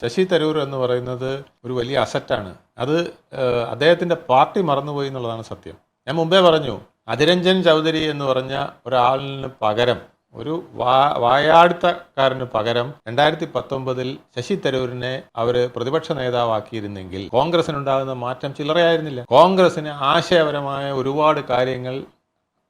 ശശി തരൂർ എന്ന് പറയുന്നത് ഒരു വലിയ അസറ്റാണ്. അത് അദ്ദേഹത്തിൻ്റെ പാർട്ടി മറന്നുപോയി എന്നുള്ളതാണ് സത്യം. ഞാൻ മുമ്പേ പറഞ്ഞു, അതിരഞ്ജൻ ചൗധരി എന്ന് പറഞ്ഞ ഒരാളിന് പകരം, ഒരു വായാടിത്തക്കാരന് പകരം 2019 ശശി തരൂരിനെ അവർ പ്രതിപക്ഷ നേതാവാക്കിയിരുന്നെങ്കിൽ കോൺഗ്രസിനുണ്ടാകുന്ന മാറ്റം ചില്ലറയായിരുന്നില്ല. കോൺഗ്രസിന് ആശയപരമായ ഒരുപാട് കാര്യങ്ങൾ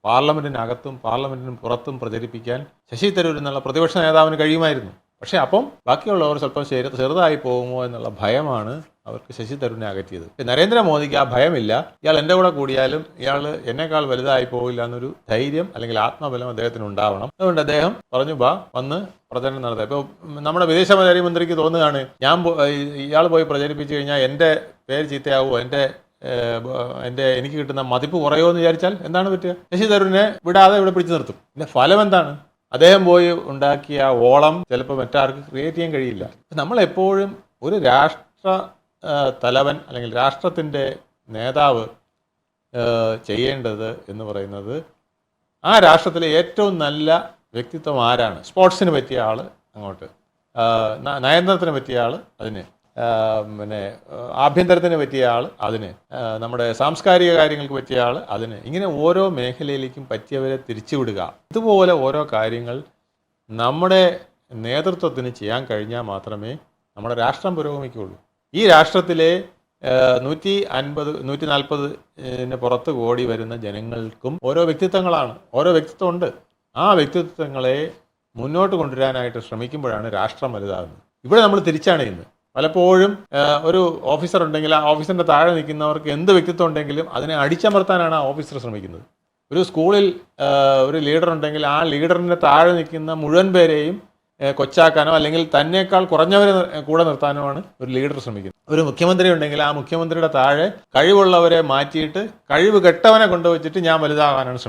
പാർലമെന്റിനകത്തും പാർലമെന്റിനും പുറത്തും പ്രചരിപ്പിക്കാൻ ശശി തരൂർ എന്നുള്ള പ്രതിപക്ഷ നേതാവിന് കഴിയുമായിരുന്നു. പക്ഷേ അപ്പം ബാക്കിയുള്ളവർ സ്വല്പം ചെറുതായി പോകുമോ എന്നുള്ള ഭയമാണ് അവർക്ക് ശശി തരൂരിനെ അകറ്റിയത്. നരേന്ദ്രമോദിക്ക് ആ ഭയമില്ല. ഇയാൾ എൻ്റെ കൂടെ കൂടിയാലും ഇയാൾ എന്നെക്കാൾ വലുതായി പോകില്ല എന്നൊരു ധൈര്യം അല്ലെങ്കിൽ ആത്മബലം അദ്ദേഹത്തിന് ഉണ്ടാവണം. അതുകൊണ്ട് അദ്ദേഹം പറഞ്ഞു, വന്ന് പ്രചരണം നടത്തുക. ഇപ്പോൾ നമ്മുടെ വിദേശകാര്യമന്ത്രിക്ക് തോന്നുകയാണ്, ഇയാൾ പോയി പ്രചരിപ്പിച്ചു കഴിഞ്ഞാൽ എൻ്റെ പേര് ചീത്തയാവുമോ, എനിക്ക് കിട്ടുന്ന മതിപ്പ് കുറയോ എന്ന് വിചാരിച്ചാൽ എന്താണ് പറ്റുക? ശശി തരൂരിനെ വിടാതെ ഇവിടെ പിടിച്ചു നിർത്തും. പിന്നെ ഫലം എന്താണ്? അദ്ദേഹം പോയി ഉണ്ടാക്കിയ ഓളം ചിലപ്പോൾ മറ്റാർക്ക് ക്രിയേറ്റ് ചെയ്യാൻ കഴിയില്ല. നമ്മളെപ്പോഴും ഒരു രാഷ്ട്ര തലവൻ അല്ലെങ്കിൽ രാഷ്ട്രത്തിൻ്റെ നേതാവ് ചെയ്യേണ്ടത് എന്ന് പറയുന്നത്, ആ രാഷ്ട്രത്തിലെ ഏറ്റവും നല്ല വ്യക്തിത്വം ആരാണ്? സ്പോർട്സിന് പറ്റിയ ആൾ അങ്ങോട്ട്, നയതന്ത്രത്തിന് പറ്റിയ ആൾ അതിന്, പിന്നെ ആഭ്യന്തരത്തിന് പറ്റിയ ആൾ അതിന്, നമ്മുടെ സാംസ്കാരിക കാര്യങ്ങൾക്ക് പറ്റിയ ആൾ അതിന്, ഇങ്ങനെ ഓരോ മേഖലയിലേക്കും പറ്റിയവരെ തിരിച്ചുവിടുക. ഇതുപോലെ ഓരോ കാര്യങ്ങൾ നമ്മുടെ നേതൃത്വത്തിന് ചെയ്യാൻ കഴിഞ്ഞാൽ മാത്രമേ നമ്മുടെ രാഷ്ട്രം പുരോഗമിക്കുകയുള്ളൂ. ഈ രാഷ്ട്രത്തിലെ 150-140 പുറത്ത് കോടി വരുന്ന ജനങ്ങൾക്കും ഓരോ വ്യക്തിത്വങ്ങളാണ്, ഓരോ വ്യക്തിത്വമുണ്ട്. ആ വ്യക്തിത്വങ്ങളെ മുന്നോട്ട് കൊണ്ടുവരാനായിട്ട് ശ്രമിക്കുമ്പോഴാണ് രാഷ്ട്രം വലുതാകുന്നത്. ഇവിടെ നമ്മൾ തിരിച്ചാണ് ചെയ്യുന്നത്. പലപ്പോഴും ഒരു ഓഫീസർ ഉണ്ടെങ്കിൽ ആ ഓഫീസറിൻ്റെ താഴെ നിൽക്കുന്നവർക്ക് എന്ത് വ്യക്തിത്വം ഉണ്ടെങ്കിലും അതിനെ അടിച്ചമർത്താനാണ് ആ ഓഫീസർ ശ്രമിക്കുന്നത്. ഒരു സ്കൂളിൽ ഒരു ലീഡർ ഉണ്ടെങ്കിൽ ആ ലീഡറിൻ്റെ താഴെ നിൽക്കുന്ന മുഴുവൻ പേരെയും കൊച്ചാക്കാനോ അല്ലെങ്കിൽ തന്നേക്കാൾ കുറഞ്ഞവരെ കൂടെ നിർത്താനുമാണ് ഒരു ലീഡർ ശ്രമിക്കുന്നത്. ഒരു മുഖ്യമന്ത്രി ഉണ്ടെങ്കിൽ ആ മുഖ്യമന്ത്രിയുടെ താഴെ കഴിവുള്ളവരെ മാറ്റിയിട്ട് കഴിവ് കെട്ടവനെ കൊണ്ടുവച്ചിട്ട് ഞാൻ വലുതാകാനാണ് ശ്രമിക്കുന്നത്.